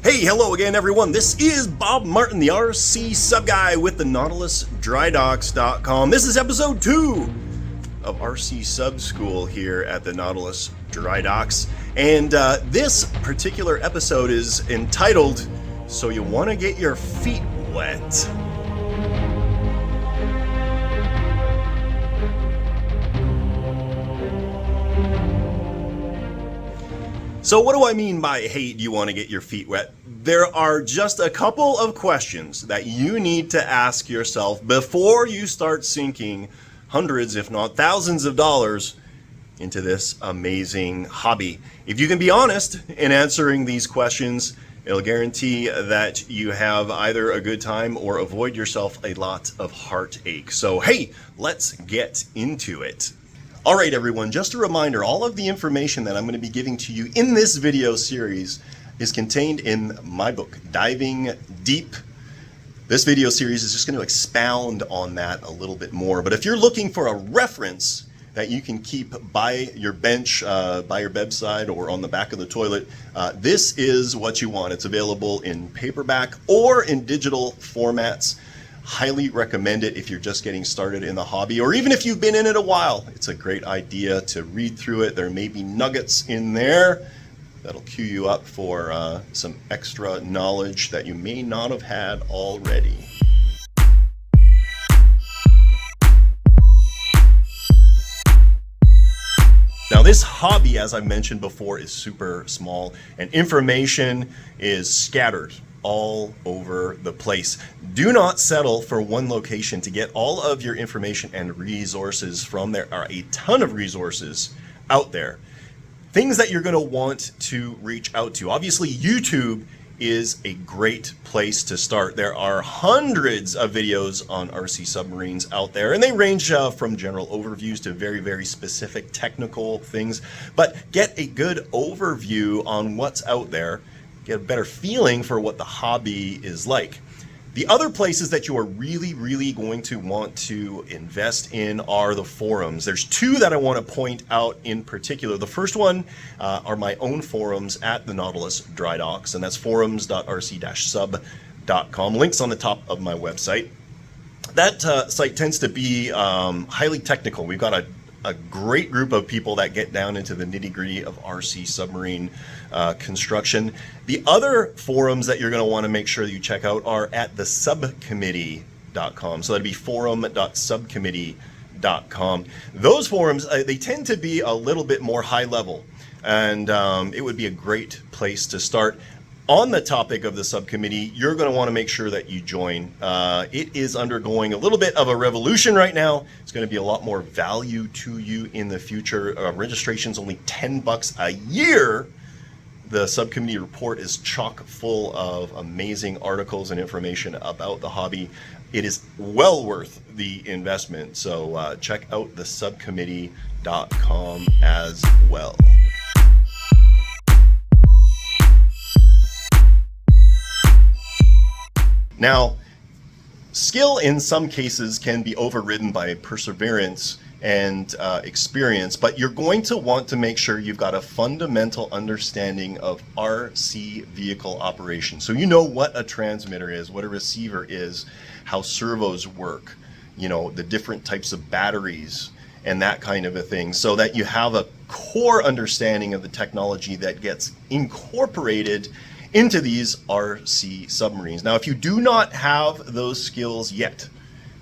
Hey, hello again, everyone. This is Bob Martin, the RCSubGuy with the Nautilus Drydocks.com. This is episode 2 of RC Sub School here at the Nautilus Drydocks. And this particular episode is entitled, So You Want to Get Your Feet Wet? So what do I mean by, hey, do you want to get your feet wet? There are just a couple of questions that you need to ask yourself before you start sinking hundreds, if not thousands of dollars into this amazing hobby. If you can be honest in answering these questions, it'll guarantee that you have either a good time or avoid yourself a lot of heartache. So hey, let's get into it. All right, everyone, just a reminder, all of the information that I'm going to be giving to you in this video series is contained in my book, Diving Deep. This video series is just going to expound on that a little bit more. But if you're looking for a reference that you can keep by your bench, by your bedside, or on the back of the toilet, this is what you want. It's available in paperback or in digital formats. Highly recommend it if you're just getting started in the hobby, or even if you've been in it a while. It's a great idea to read through it. There may be nuggets in there that'll cue you up for some extra knowledge that you may not have had already. Now, this hobby, as I mentioned before, is super small, and information is scattered all over the place. Do not settle for one location to get all of your information and resources from. There are a ton of resources out there. Things that you're going to want to reach out to. Obviously, YouTube is a great place to start. There are hundreds of videos on RC submarines out there, and they range from general overviews to very, very specific technical things. But get a good overview on what's out there. Get a better feeling for what the hobby is like. The other places that you are really going to want to invest in are the forums. There's two that I want to point out in particular. The first one are my own forums at the Nautilus Drydocks, and that's forums.rc-sub.com. Links on the top of my website. That site tends to be highly technical. We've got a great group of people that get down into the nitty-gritty of RC submarine construction. The other forums that you're going to want to make sure that you check out are at the subcommittee.com. So that'd be forum.subcommittee.com. Those forums, they tend to be a little bit more high level, and it would be a great place to start. On the topic of the subcommittee, you're going to want to make sure that you join. It is undergoing a little bit of a revolution right now. It's going to be a lot more value to you in the future. Registration's only $10 a year. The subcommittee report is chock full of amazing articles and information about the hobby. It is well worth the investment. So check out the subcommittee.com as well. Now, skill in some cases can be overridden by perseverance and experience, but you're going to want to make sure you've got a fundamental understanding of RC vehicle operation. So you know what a transmitter is, what a receiver is, how servos work, you know, the different types of batteries and that kind of a thing, so that you have a core understanding of the technology that gets incorporated into these RC submarines. Now, if you do not have those skills yet,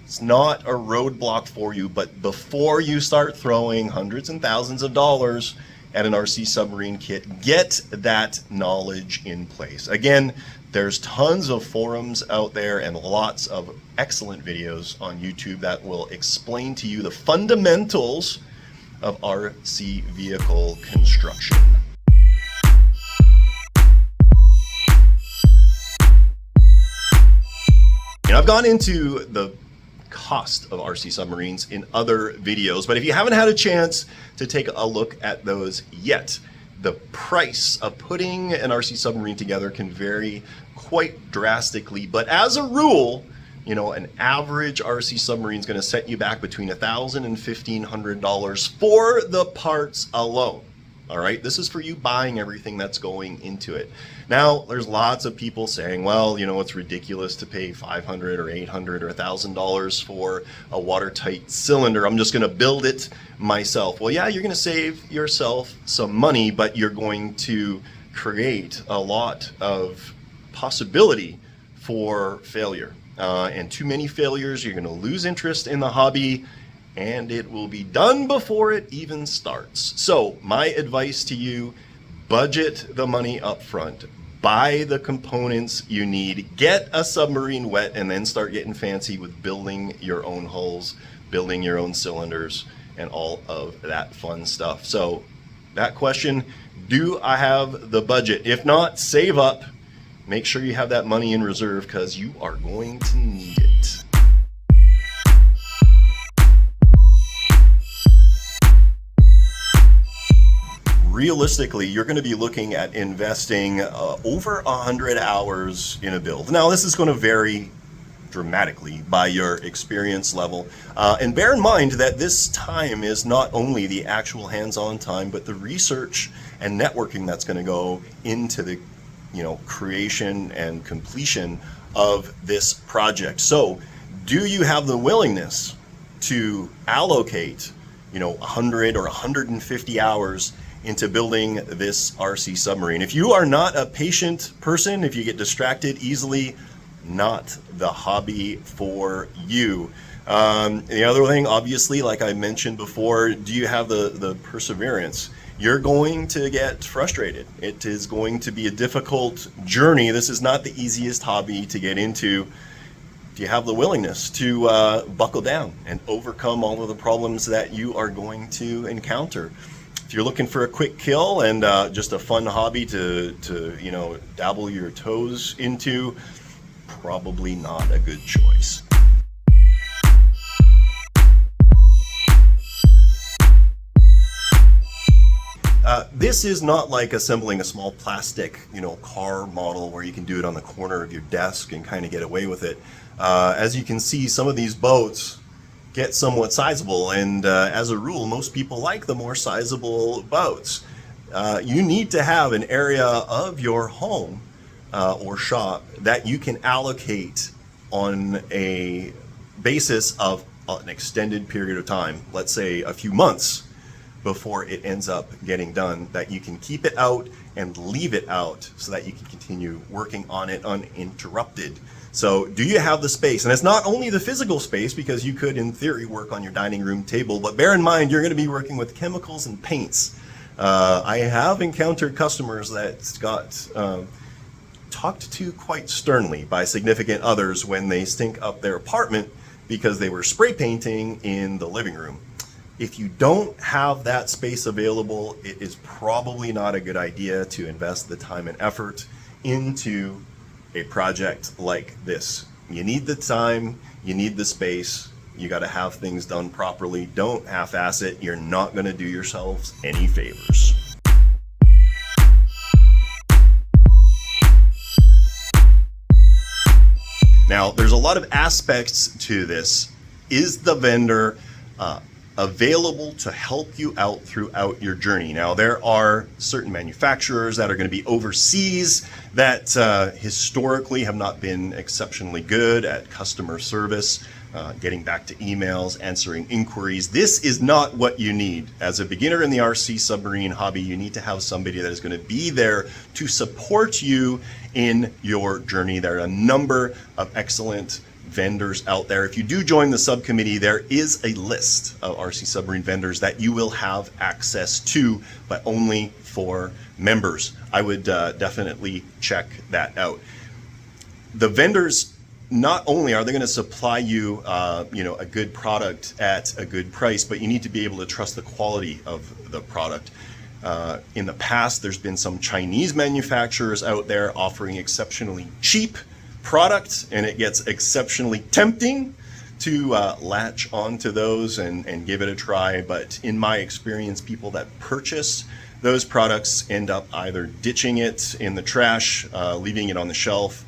it's not a roadblock for you, but before you start throwing hundreds and thousands of dollars at an RC submarine kit, get that knowledge in place. Again, there's tons of forums out there and lots of excellent videos on YouTube that will explain to you the fundamentals of RC vehicle construction. And I've gone into the cost of RC submarines in other videos, but if you haven't had a chance to take a look at those yet, the price of putting an RC submarine together can vary quite drastically. But as a rule, you know, an average RC submarine is going to set you back between $1,000 and $1,500 for the parts alone. All right, this is for you buying everything that's going into it. Now, there's lots of people saying, well, you know, it's ridiculous to pay $500 or $800 or $1,000 for a watertight cylinder. I'm just going to build it myself. Well, yeah, you're going to save yourself some money, but you're going to create a lot of possibility for failure. And too many failures, you're going to lose interest in the hobby, and it will be done before it even starts. So my advice to you, budget the money up front, buy the components you need, get a submarine wet, and then start getting fancy with building your own hulls, building your own cylinders, and all of that fun stuff. So that question, do I have the budget? If not, save up. Make sure you have that money in reserve because you are going to need it. Realistically, you're going to be looking at investing over 100 hours in a build. Now, this is going to vary dramatically by your experience level. And bear in mind that this time is not only the actual hands-on time, but the research and networking that's going to go into the creation and completion of this project. So, do you have the willingness to allocate 100 or 150 hours into building this RC submarine? If you are not a patient person, if you get distracted easily, not the hobby for you. The other thing, obviously, like I mentioned before, do you have the perseverance? You're going to get frustrated. It is going to be a difficult journey. This is not the easiest hobby to get into. Do you have the willingness to buckle down and overcome all of the problems that you are going to encounter? If you're looking for a quick kill and just a fun hobby to dabble your toes into, probably not a good choice. This is not like assembling a small plastic, car model where you can do it on the corner of your desk and kind of get away with it. As you can see, some of these boats get somewhat sizable, and as a rule, most people like the more sizable boats. You need to have an area of your home or shop that you can allocate on a basis of an extended period of time, let's say a few months before it ends up getting done, that you can keep it out and leave it out so that you can continue working on it uninterrupted. So do you have the space? And it's not only the physical space, because you could in theory work on your dining room table, but bear in mind you're going to be working with chemicals and paints. I have encountered customers that got talked to quite sternly by significant others when they stink up their apartment because they were spray painting in the living room. If you don't have that space available, it is probably not a good idea to invest the time and effort into a project like this. You need the time, you need the space, you got to have things done properly. Don't half-ass it. You're not going to do yourselves any favors. Now, there's a lot of aspects to this. Is the vendor available to help you out throughout your journey? Now, there are certain manufacturers that are going to be overseas that historically have not been exceptionally good at customer service, getting back to emails, answering inquiries. This is not what you need. As a beginner in the RC submarine hobby, you need to have somebody that is going to be there to support you in your journey. There are a number of excellent vendors out there. If you do join the subcommittee, there is a list of RC submarine vendors that you will have access to, but only for members. I would definitely check that out. The vendors, not only are they going to supply you, a good product at a good price, but you need to be able to trust the quality of the product. In the past, there's been some Chinese manufacturers out there offering exceptionally cheap product, and it gets exceptionally tempting to latch onto those and give it a try. But in my experience, people that purchase those products end up either ditching it in the trash, leaving it on the shelf,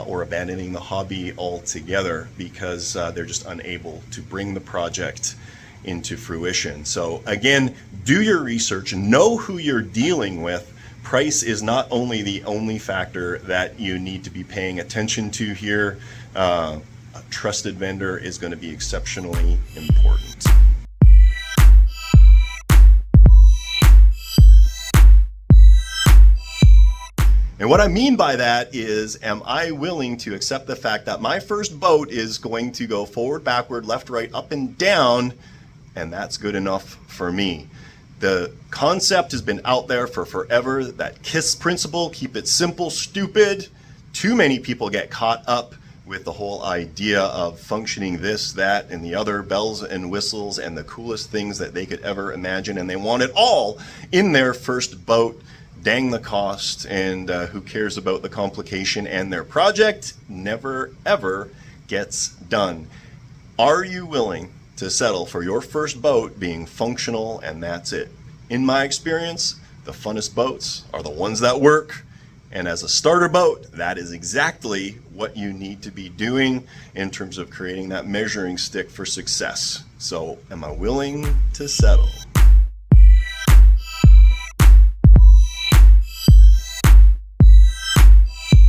or abandoning the hobby altogether because they're just unable to bring the project into fruition. So again, do your research, know who you're dealing with. Price is not only the only factor that you need to be paying attention to here. A trusted vendor is going to be exceptionally important. And what I mean by that is, am I willing to accept the fact that my first boat is going to go forward, backward, left, right, up, and down, and that's good enough for me? The concept has been out there for forever, that KISS principle, keep it simple, stupid. Too many people get caught up with the whole idea of functioning this, that, and the other, bells and whistles, and the coolest things that they could ever imagine, and they want it all in their first boat. Dang the cost, and who cares about the complication, and their project never ever gets done. Are you willing to settle for your first boat being functional and that's it? In my experience, the funnest boats are the ones that work, and as a starter boat, that is exactly what you need to be doing in terms of creating that measuring stick for success. So am I willing to settle?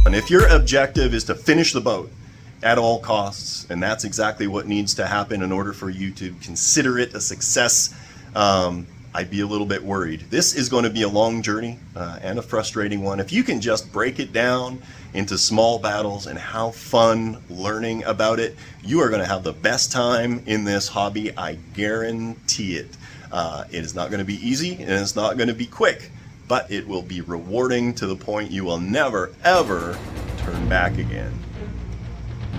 And if your objective is to finish the boat at all costs, and that's exactly what needs to happen in order for you to consider it a success, I'd be a little bit worried. This is going to be a long journey and a frustrating one. If you can just break it down into small battles and have fun learning about it, you are going to have the best time in this hobby. I guarantee it. It is not going to be easy, and it's not going to be quick, but it will be rewarding to the point you will never, ever turn back again.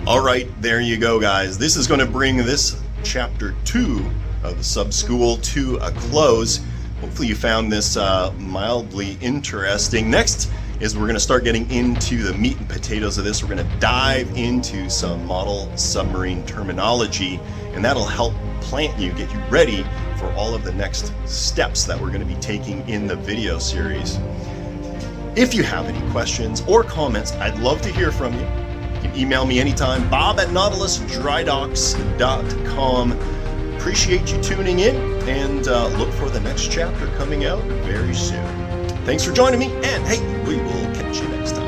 All right, there you go, guys. This is going to bring this chapter 2 of the Sub School to a close. Hopefully you found this mildly interesting. Next is we're going to start getting into the meat and potatoes of this. We're going to dive into some model submarine terminology, and that'll help plant you, get you ready for all of the next steps that we're going to be taking in the video series. If you have any questions or comments, I'd love to hear from you. You can email me anytime, bob@nautilusdrydocks.com. Appreciate you tuning in, and look for the next chapter coming out very soon. Thanks for joining me, and hey, we will catch you next time.